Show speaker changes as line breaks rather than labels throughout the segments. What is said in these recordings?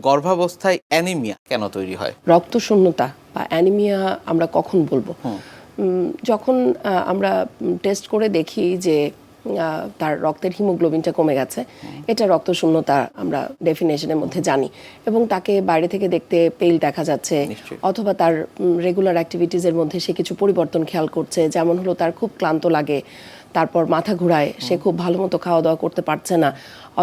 গর্ভাবস্থায় অ্যানিমিয়া কেন তৈরি হয়?
রক্তশূন্যতা বা অ্যানিমিয়া আমরা কখন বলবো? যখন আমরা টেস্ট করে দেখি যে তার রক্তের হিমোগ্লোবিনটা কমে গেছে, এটা রক্তশূন্যতা আমরা ডেফিনেশনের মধ্যে জানি। এবং তাকে বাইরে থেকে দেখতে পেইল দেখা যাচ্ছে, অথবা তার রেগুলার অ্যাক্টিভিটিসের মধ্যে সে কিছু পরিবর্তন খেয়াল করছে, যেমন হলো তার খুব ক্লান্ত লাগে, তারপর মাথা ঘুরায়, সে খুব ভালো মতো খাওয়া দাওয়া করতে পারছে না,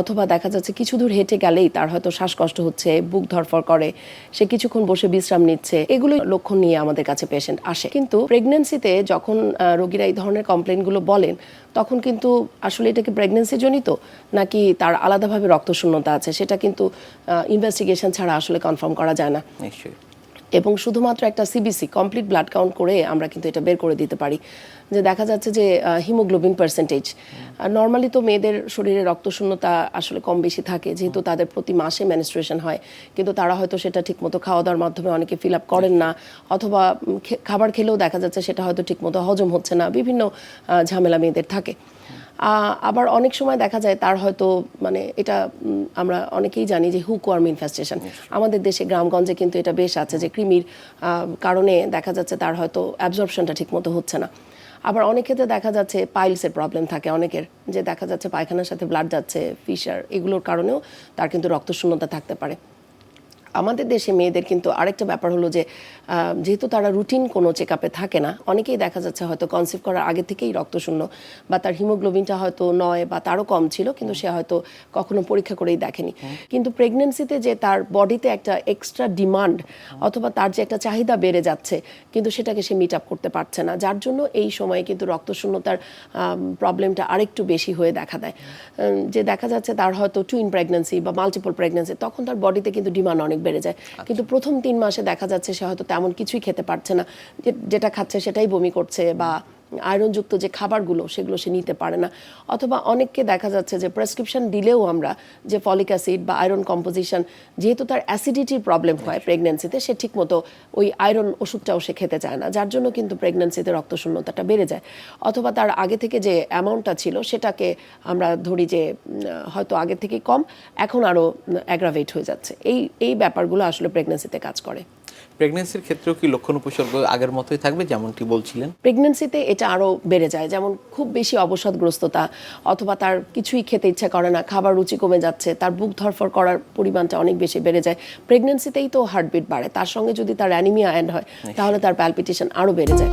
অথবা দেখা যাচ্ছে কিছু দূর হেঁটে গেলেই তার হয়তো শ্বাসকষ্ট হচ্ছে, বুক ধরফর করে, সে কিছুক্ষণ বসে বিশ্রাম নিচ্ছে। এগুলো লক্ষণ নিয়ে আমাদের কাছে পেশেন্ট আসে। কিন্তু প্রেগন্যান্সিতে যখন রোগীরা এই ধরনের কমপ্লেনগুলো বলেন, তখন কিন্তু আসলে এটা কি প্রেগন্যান্সি জনিত নাকি তার আলাদাভাবে রক্তশূন্যতা আছে, সেটা কিন্তু ইনভেস্টিগেশন ছাড়া আসলে কনফার্ম করা যায় না।
নিশ্চয়ই।
এবং শুধুমাত্র একটা সিবিসি কমপ্লিট ব্লাড কাউন্ট করে আমরা কিন্তু এটা বের করে দিতে পারি যে দেখা যাচ্ছে যে হিমোগ্লোবিন পার্সেন্টেজ নর্মালি তো মেয়েদের শরীরে রক্তশূন্যতা আসলে কম বেশি থাকে, যেহেতু তাদের প্রতি মাসে মেনস্ট্রুয়েশন হয়, কিন্তু তারা হয়তো সেটা ঠিকমতো খাওয়া দাওয়ার মাধ্যমে অনেকে ফিল আপ করেন না, অথবা খাবার খেলেও দেখা যাচ্ছে সেটা হয়তো ঠিকমতো হজম হচ্ছে না, বিভিন্ন ঝামেলা মেয়েদের থাকে। আবার অনেক সময় দেখা যায় তার হয়তো মানে এটা আমরা অনেকেই জানি যে হুকওয়ার্ম ইনফেস্টেশন আমাদের দেশে গ্রামগঞ্জে কিন্তু এটা বেশ আছে, যে কৃমির কারণে দেখা যাচ্ছে তার হয়তো অ্যাবজর্পশনটা ঠিকমতো হচ্ছে না। আবার অনেক ক্ষেত্রে দেখা যাচ্ছে পাইলসের প্রবলেম থাকে অনেকের, যে দেখা যাচ্ছে পায়খানার সাথে ব্লাড যাচ্ছে, ফিশার, এগুলোর কারণেও তার কিন্তু রক্তশূন্যতা থাকতে পারে। আমাদের দেশে মেয়েদের কিন্তু আরেকটা ব্যাপার হলো যে যেহেতু তারা রুটিন কোনো চেক আপে থাকে না, অনেকেই দেখা যাচ্ছে হয়তো কনসিভ করার আগে থেকেই রক্তশূন্য, বা তার হিমোগ্লোবিনটা হয়তো 9 বা তারও কম ছিল, কিন্তু সে হয়তো কখনো পরীক্ষা করেই দেখেনি। কিন্তু প্রেগনেন্সিতে যে তার বডিতে একটা এক্সট্রা ডিমান্ড অথবা তার যে একটা চাহিদা বেড়ে যাচ্ছে, কিন্তু সেটাকে সে মিট আপ করতে পারছে না, যার জন্য এই সময়ে কিন্তু রক্তশূন্যতার প্রবলেমটা আরেকটু বেশি হয়ে দেখা দেয়। যে দেখা যাচ্ছে তার হয়তো টুইন প্রেগনেন্সি বা মাল্টিপল প্রেগনেন্সি, তখন তার বডিতে কিন্তু ডিমান্ড অনেক বেড়ে যায়, কিন্তু প্রথম 3 মাসে দেখা যাচ্ছে সে হয়তো তেমন কিছুই খেতে পারছে না, যেটা খাচ্ছে সেটাই বমি করছে, বা আয়রনযুক্ত যে খাবারগুলো সেগুলো সে নিতে পারে না। অথবা অনেককে দেখা যাচ্ছে যে প্রেসক্রিপশন দিলেও আমরা যে ফলিক অ্যাসিড বা আয়রন কম্পোজিশন, যেহেতু তার অ্যাসিডিটির প্রবলেম হয় প্রেগনেন্সিতে, সে ঠিকমতো ওই আয়রন ওষুধটাও সে খেতে চায় না, যার জন্য কিন্তু প্রেগনেন্সিতে রক্তশূন্যতাটা বেড়ে যায়। অথবা তার আগে থেকে যে অ্যামাউন্টটা ছিল সেটাকে আমরা ধরি যে হয়তো আগে থেকে কম, এখন আরও অ্যাগ্রাভেট হয়ে যাচ্ছে। এই ব্যাপারগুলো আসলে প্রেগনেন্সিতে কাজ করে।
প্রেগন্যান্সির ক্ষেত্রেও কি লক্ষণ উপসর্গ আগের মতোই থাকবে যেমনটি বলছিলেন?
প্রেগনেন্সিতে এটা আরও বেড়ে যায়, যেমন খুব বেশি অবসাদগ্রস্ততা, অথবা তার কিছুই খেতে ইচ্ছা করে না, খাবার রুচি কমে যাচ্ছে, তার বুক ধরফর করার পরিমাণটা অনেক বেশি বেড়ে যায়। প্রেগনেন্সিতেই তো হার্টবিট বাড়ে, তার সঙ্গে যদি তার অ্যানিমিয়া অ্যাড হয় তাহলে তার প্যালপিটেশন আরও বেড়ে যায়।